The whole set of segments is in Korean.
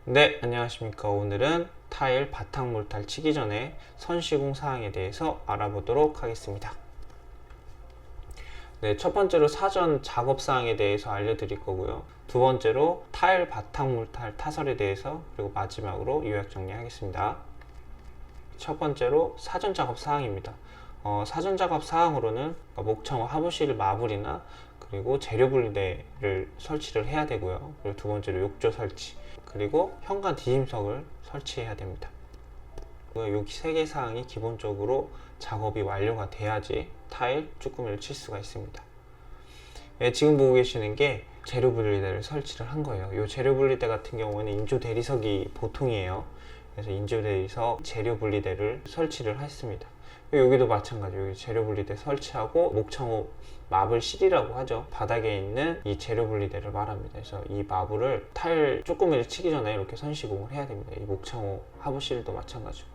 네, 안녕하십니까. 오늘은 타일 바탕 몰탈 치기 전에 선 시공 사항에 대해서 알아보도록 하겠습니다. 네, 첫 번째로 사전 작업 사항에 대해서 알려드릴 거고요. 두 번째로 타일 바탕 몰탈 타설에 대해서, 그리고 마지막으로 요약 정리하겠습니다. 첫 번째로 사전 작업 사항입니다. 사전 작업 사항으로는 목청과 하부실 마블이나 그리고 재료 분리대를 설치를 해야 되고요. 그리고 두 번째로 욕조 설치, 그리고 현관 디딤석을 설치해야 됩니다. 여기 세 개 사항이 기본적으로 작업이 완료가 돼야지 타일 쭈꾸미를 칠 수가 있습니다. 네, 지금 보고 계시는 게 재료 분리대를 설치를 한 거예요. 이 재료 분리대 같은 경우는 인조 대리석이 보통이에요. 그래서 인조 대리석 재료 분리대를 설치를 했습니다. 여기도 마찬가지, 여기 재료 분리대 설치하고 목창호 마블실이라고 하죠. 바닥에 있는 이 재료 분리대를 말합니다. 그래서 이 마블을 타일 쭈꾸미를 치기 전에 이렇게 선시공을 해야 됩니다. 이 목창호 하부실도 마찬가지고,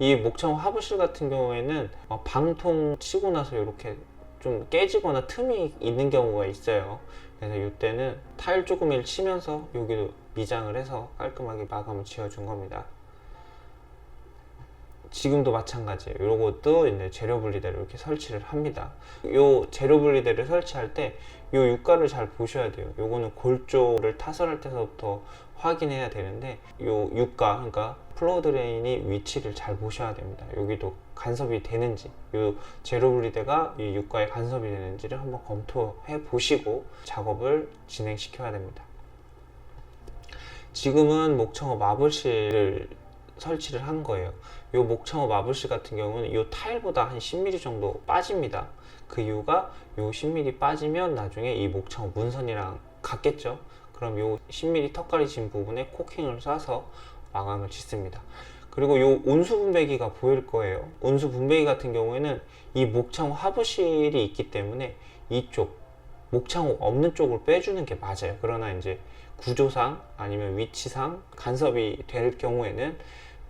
이 목창호 하부실 같은 경우에는 방통 치고 나서 이렇게 좀 깨지거나 틈이 있는 경우가 있어요. 그래서 이때는 타일 쭈꾸미를 치면서 여기도 미장을 해서 깔끔하게 마감을 지어준 겁니다. 지금도 마찬가지예요. 요것도 이제 재료 분리대를 이렇게 설치를 합니다. 요 재료 분리대를 설치할 때 요 유가를 잘 보셔야 돼요. 요거는 골조를 타설할 때서부터 확인해야 되는데, 요 유가, 그러니까 플로우 드레인이 위치를 잘 보셔야 됩니다. 여기도 간섭이 되는지, 요 재료 분리대가 이 유가에 간섭이 되는지를 한번 검토해 보시고 작업을 진행시켜야 됩니다. 지금은 목청어 마블실을 설치를 한 거예요. 이 목청어 마블실 같은 경우는 이 타일보다 한 10mm 정도 빠집니다. 그 이유가 이 10mm 빠지면 나중에 이 목청어 문선이랑 같겠죠. 그럼 이 10mm 턱걸이 진 부분에 코킹을 쏴서 마감을 짓습니다. 그리고 이 온수 분배기가 보일 거예요. 온수 분배기 같은 경우에는 이 목창호 하부실이 있기 때문에 이쪽 목창호 없는 쪽을 빼주는 게 맞아요. 그러나 이제 구조상 아니면 위치상 간섭이 될 경우에는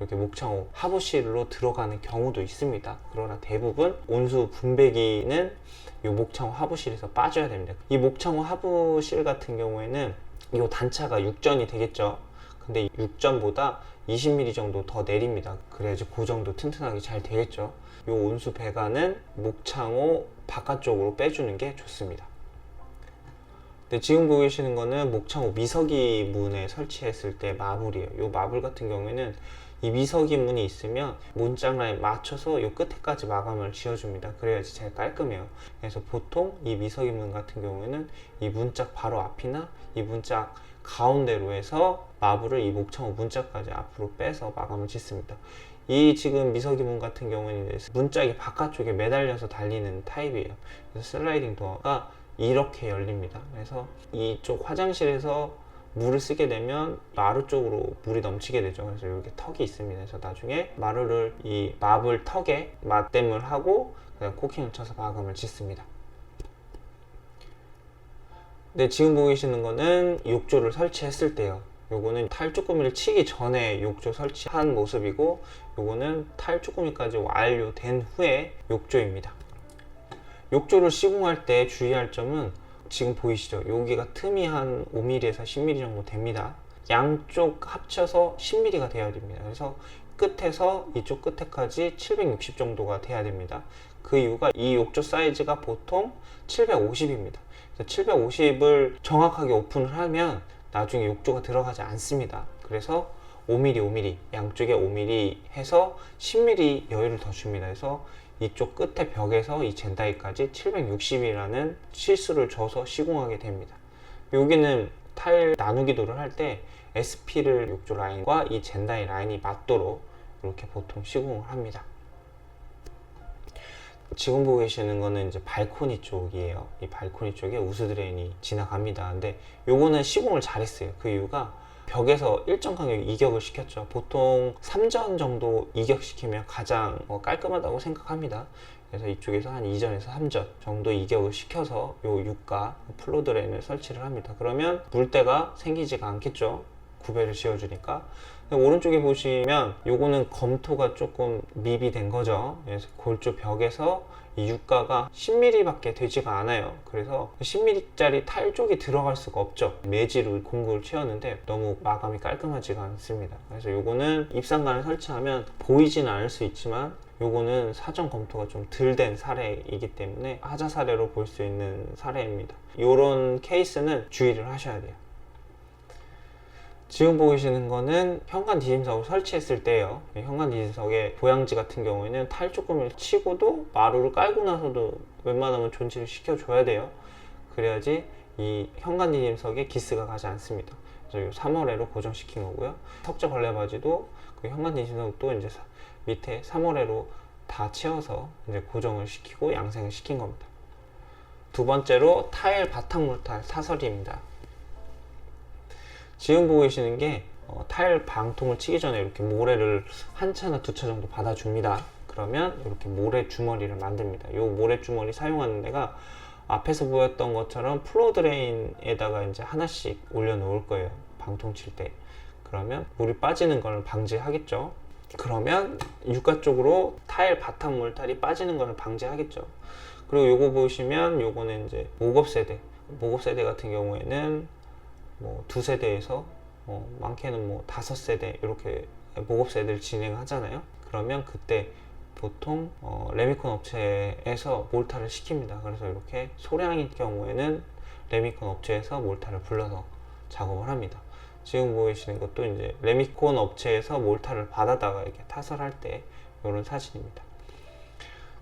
이렇게 목창호 하부실로 들어가는 경우도 있습니다. 그러나 대부분 온수 분배기는 이 목창호 하부실에서 빠져야 됩니다. 이 목창호 하부실 같은 경우에는 이 단차가 6전이 되겠죠. 근데 6전보다 20mm 정도 더 내립니다. 그래야지 고정도 튼튼하게 잘 되겠죠. 이 온수 배관은 목창호 바깥쪽으로 빼주는 게 좋습니다. 네, 지금 보고 계시는 거는 목창호 미서기 문에 설치했을 때 마블이에요. 이 마블 같은 경우에는 이 미서기 문이 있으면 문짝 라인 맞춰서 이 끝에까지 마감을 지어줍니다. 그래야지 제일 깔끔해요. 그래서 보통 이 미서기 문 같은 경우에는 이 문짝 바로 앞이나 이 문짝 가운데로 해서 마블을 이 목창호 문짝까지 앞으로 빼서 마감을 짓습니다. 이 지금 미서기 문 같은 경우에는 문짝이 바깥쪽에 매달려서 달리는 타입이에요. 그래서 슬라이딩 도어가 이렇게 열립니다. 그래서 이쪽 화장실에서 물을 쓰게 되면 마루 쪽으로 물이 넘치게 되죠. 그래서 이렇게 턱이 있습니다. 그래서 나중에 마루를 이 마블 턱에 맞댐을 하고 그다음 코킹을 쳐서 마감을 짓습니다. 네, 지금 보고 계시는 거는 욕조를 설치했을 때요. 요거는 타일 쭈꾸미를 치기 전에 욕조 설치한 모습이고, 요거는 타일 쭈꾸미까지 완료된 후에 욕조입니다. 욕조를 시공할 때 주의할 점은 지금 보이시죠? 여기가 틈이 한 5mm에서 10mm 정도 됩니다. 양쪽 합쳐서 10mm가 돼야 됩니다. 그래서 끝에서 이쪽 끝에까지 760 정도가 돼야 됩니다. 그 이유가 이 욕조 사이즈가 보통 750입니다. 750을 정확하게 오픈을 하면 나중에 욕조가 들어가지 않습니다. 그래서 5mm, 5mm, 양쪽에 5mm 해서 10mm 여유를 더 줍니다. 그래서 이쪽 끝에 벽에서 이 젠다이까지 760이라는 실수를 줘서 시공하게 됩니다. 여기는 타일 나누기도를 할 때 SP를 욕조 라인과 이 젠다이 라인이 맞도록 이렇게 보통 시공을 합니다. 지금 보고 계시는 거는 이제 발코니 쪽이에요. 이 발코니 쪽에 우수 드레인이 지나갑니다. 근데 요거는 시공을 잘했어요. 그 이유가 벽에서 일정 간격 이격을 시켰죠. 보통 3전 정도 이격시키면 가장 깔끔하다고 생각합니다. 그래서 이쪽에서 한 2전에서 3전 정도 이격을 시켜서 요 유가 플로 드레인을 설치를 합니다. 그러면 물때가 생기지가 않겠죠. 구배를 지어주니까. 오른쪽에 보시면 요거는 검토가 조금 미비된 거죠. 그래서 골조 벽에서 이 유가가 10mm 밖에 되지가 않아요. 그래서 10mm짜리 타일 쪽이 들어갈 수가 없죠. 매지로 공구를 채웠는데 너무 마감이 깔끔하지가 않습니다. 그래서 요거는 입상관을 설치하면 보이지는 않을 수 있지만 요거는 사전 검토가 좀 덜 된 사례이기 때문에 하자 사례로 볼 수 있는 사례입니다. 요런 케이스는 주의를 하셔야 돼요. 지금 보시는 거는 현관 디딤석을 설치했을 때예요. 현관 디딤석의 보양지 같은 경우에는 타일 조금을 치고도 마루를 깔고 나서도 웬만하면 존치를 시켜줘야 돼요. 그래야지 이 현관 디딤석에 기스가 가지 않습니다. 그래서 이 3월에로 고정시킨 거고요. 석재 걸레바지도 그 현관 디딤석도 이제 밑에 3월에로 다 채워서 이제 고정을 시키고 양생을 시킨 겁니다. 두 번째로 타일 바탕 몰탈 타설입니다. 지금 보고 계시는 게 타일 방통을 치기 전에 이렇게 모래를 한 차나 두 차 정도 받아줍니다. 그러면 이렇게 모래 주머니를 만듭니다. 이 모래 주머니 사용하는 데가 앞에서 보였던 것처럼 플로어 드레인에다가 이제 하나씩 올려 놓을 거예요. 방통 칠 때. 그러면 물이 빠지는 걸 방지하겠죠. 그러면 유가 쪽으로 타일 바탕 몰탈이 빠지는 걸 방지하겠죠. 그리고 요거 보시면 요거는 이제 목업 세대 같은 경우에는 뭐 두세 대에서 많게는 뭐 5세대 이렇게 목업 세대를 진행하잖아요. 그러면 그때 보통 레미콘 업체에서 몰타를 시킵니다. 그래서 이렇게 소량일 경우에는 레미콘 업체에서 몰타를 불러서 작업을 합니다. 지금 보이시는 것도 이제 레미콘 업체에서 몰타를 받아다가 이렇게 타설할 때 이런 사진입니다.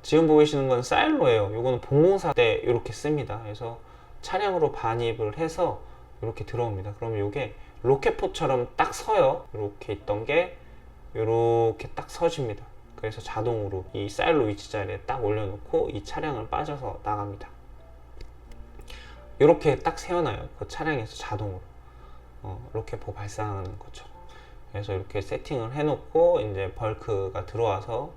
지금 보이시는 건 사일로예요. 이거는 본공사 때 이렇게 씁니다. 그래서 차량으로 반입을 해서 이렇게 들어옵니다. 그러면 이게 로켓포처럼 딱 서요. 이렇게 있던 게 이렇게 딱 서집니다. 그래서 자동으로 이 사일로 위치 자리에 딱 올려놓고 이 차량을 빠져서 나갑니다. 이렇게 딱 세워놔요. 그 차량에서 자동으로 로켓포 발사하는 것처럼. 그래서 이렇게 세팅을 해놓고 이제 벌크가 들어와서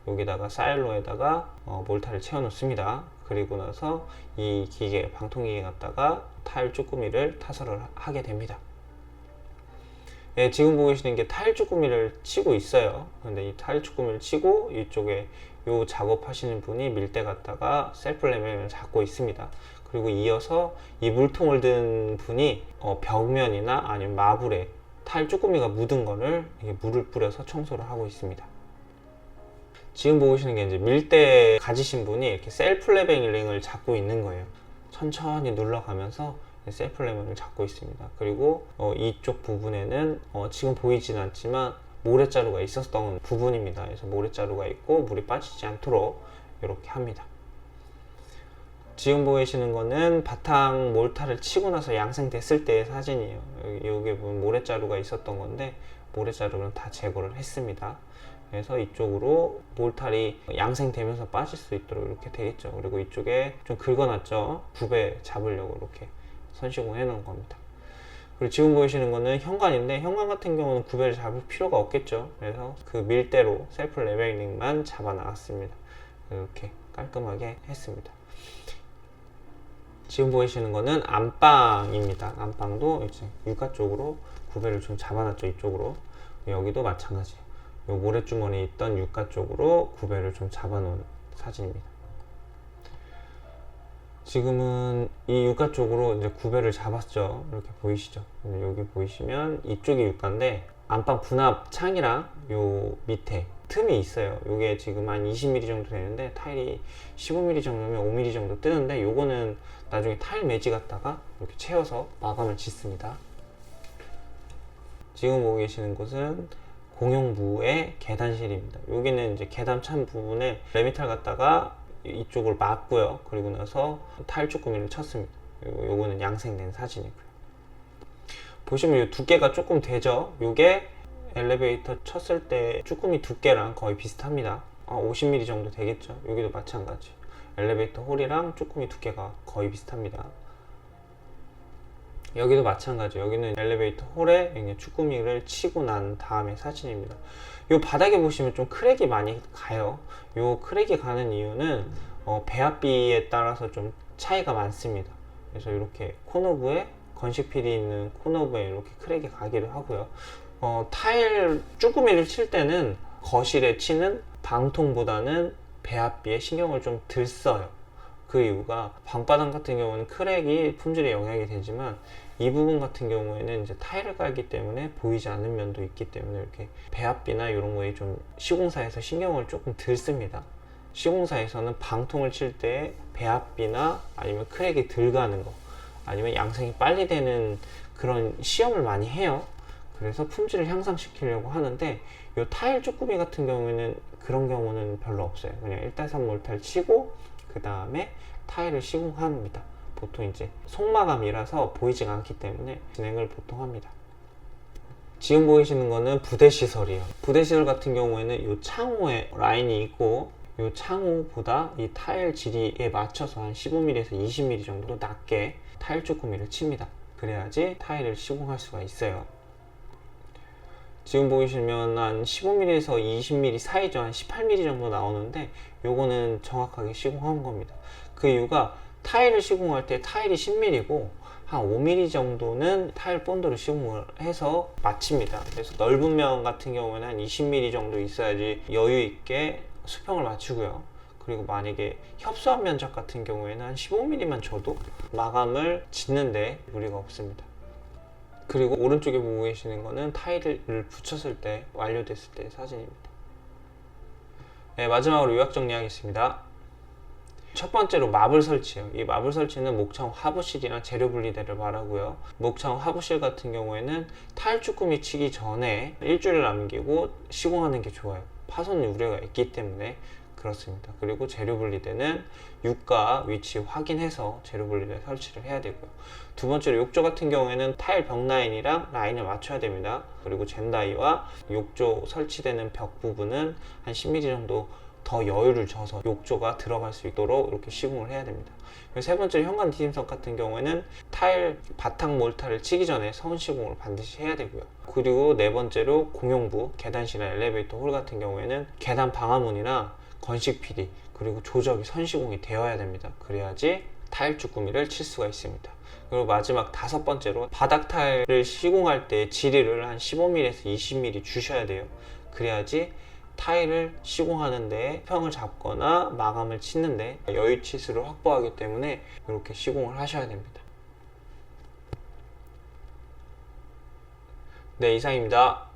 여기다가 사일로에다가 몰타를 채워 놓습니다. 그리고 나서 이 기계, 방통기계 갖다가 타일 쭈꾸미를 타설을 하게 됩니다. 예, 지금 보고 계시는 게 타일 쭈꾸미를 치고 있어요. 근데 이 타일 쭈꾸미를 치고 이쪽에 요 작업하시는 분이 밀대 갖다가 셀프 레벨을 잡고 있습니다. 그리고 이어서 이 물통을 든 분이 벽면이나 아니면 마블에 타일 쭈꾸미가 묻은 거를 물을 뿌려서 청소를 하고 있습니다. 지금 보시는 게 이제 밀대 가지신 분이 이렇게 셀프 레벨링을 잡고 있는 거예요. 천천히 눌러가면서 셀프 레벨링을 잡고 있습니다. 그리고 이쪽 부분에는 지금 보이지는 않지만 모래자루가 있었던 부분입니다. 그래서 모래자루가 있고 물이 빠지지 않도록 이렇게 합니다. 지금 보이시는 거는 바탕 몰타를 치고 나서 양생됐을 때의 사진이에요. 여기 보면 모래자루가 있었던 건데 모래자루는 다 제거를 했습니다. 그래서 이쪽으로 몰탈이 양생되면서 빠질 수 있도록 이렇게 되겠죠. 그리고 이쪽에 좀 긁어놨죠. 굽에 잡으려고 이렇게 선시공 해놓은 겁니다. 그리고 지금 보이시는 거는 현관인데 현관 같은 경우는 굽에를 잡을 필요가 없겠죠. 그래서 그 밀대로 셀프 레벨링만 잡아 나갔습니다. 이렇게 깔끔하게 했습니다. 지금 보이시는 거는 안방입니다. 안방도 이제 유가 쪽으로 굽에를 좀 잡아놨죠. 이쪽으로. 여기도 마찬가지예요. 요 모래주머니에 있던 유가 쪽으로 구배를 좀 잡아놓은 사진입니다. 지금은 이 유가 쪽으로 이제 구배를 잡았죠. 이렇게 보이시죠? 여기 보이시면 이쪽이 유가인데 안방 분합 창이랑 요 밑에 틈이 있어요. 요게 지금 한 20mm 정도 되는데 타일이 15mm 정도면 5mm 정도 뜨는데 요거는 나중에 타일 매지 갖다가 이렇게 채워서 마감을 짓습니다. 지금 보고 계시는 곳은 공용부의 계단실입니다. 여기는 이제 계단 찬 부분에 레미탈 갖다가 이쪽을 막고요. 그리고 나서 타일 쭈꾸미를 쳤습니다. 요거는 양생된 사진이고요. 보시면 이 두께가 조금 되죠. 요게 엘리베이터 쳤을 때 쭈꾸미 두께랑 거의 비슷합니다. 50mm 정도 되겠죠. 여기도 마찬가지. 엘리베이터 홀이랑 쭈꾸미 두께가 거의 비슷합니다. 여기도 마찬가지. 여기는 엘리베이터 홀에 쭈꾸미를 치고 난 다음에 사진입니다. 요 바닥에 보시면 좀 크랙이 많이 가요. 요 크랙이 가는 이유는 배합비에 따라서 좀 차이가 많습니다. 그래서 이렇게 코너부에 건식필이 있는 코너부에 이렇게 크랙이 가기도 하고요. 타일 쭈꾸미를 칠 때는 거실에 치는 방통보다는 배합비에 신경을 좀 덜 써요. 그 이유가 방바닥 같은 경우는 크랙이 품질에 영향이 되지만 이 부분 같은 경우에는 이제 타일을 깔기 때문에 보이지 않는 면도 있기 때문에 이렇게 배합비나 이런 거에 좀 시공사에서 신경을 조금 덜 씁니다. 시공사에서는 방통을 칠 때 배합비나 아니면 크랙이 덜 가는 거 아니면 양생이 빨리 되는 그런 시험을 많이 해요. 그래서 품질을 향상시키려고 하는데 이 타일 쭈꾸미 같은 경우에는 그런 경우는 별로 없어요. 그냥 1대3 몰타를 치고 그 다음에 타일을 시공합니다. 보통 이제 속마감이라서 보이지가 않기 때문에 진행을 보통 합니다. 지금 보이시는 거는 부대 시설이에요. 부대 시설 같은 경우에는 이 창호에 라인이 있고 이 창호보다 이 타일 질이에 맞춰서 한 15mm에서 20mm 정도 낮게 타일 쭈꾸미를 칩니다. 그래야지 타일을 시공할 수가 있어요. 지금 보시면 한 15mm에서 20mm 사이죠. 한 18mm 정도 나오는데 요거는 정확하게 시공한 겁니다. 그 이유가 타일을 시공할 때 타일이 10mm고 한 5mm 정도는 타일 본드를 시공을 해서 마칩니다. 그래서 넓은 면 같은 경우에는 한 20mm 정도 있어야지 여유 있게 수평을 맞추고요. 그리고 만약에 협소한 면적 같은 경우에는 한 15mm만 줘도 마감을 짓는데 무리가 없습니다. 그리고 오른쪽에 보고 계시는 거는 타일을 붙였을 때 완료됐을 때 사진입니다. 네, 마지막으로 요약 정리하겠습니다. 첫 번째로 마블 설치예요. 이 마블 설치는 목창 하부실이나 재료 분리대를 말하고요. 목창 하부실 같은 경우에는 타일 쭈꾸미 치기 전에 일주일 남기고 시공하는 게 좋아요. 파손 우려가 있기 때문에 그렇습니다. 그리고 재료 분리대는 유가 위치 확인해서 재료 분리대 설치를 해야 되고요. 두 번째로 욕조 같은 경우에는 타일 벽 라인이랑 라인을 맞춰야 됩니다. 그리고 젠다이와 욕조 설치되는 벽 부분은 한 10mm 정도 더 여유를 줘서 욕조가 들어갈 수 있도록 이렇게 시공을 해야 됩니다. 그리고 세 번째로 현관 디딤석 같은 경우에는 타일 바탕 몰타를 치기 전에 선 시공을 반드시 해야 되고요. 그리고 네 번째로 공용부 계단실이나 엘리베이터 홀 같은 경우에는 계단 방화문이나 건식 PD 그리고 조적이 선 시공이 되어야 됩니다. 그래야지 타일 쭈꾸미를 칠 수가 있습니다. 그리고 마지막 다섯 번째로 바닥 타일을 시공할 때 지리를 한 15mm에서 20mm 주셔야 돼요. 그래야지 타일을 시공하는데 평을 잡거나 마감을 치는데 여유 치수를 확보하기 때문에 이렇게 시공을 하셔야 됩니다. 네, 이상입니다.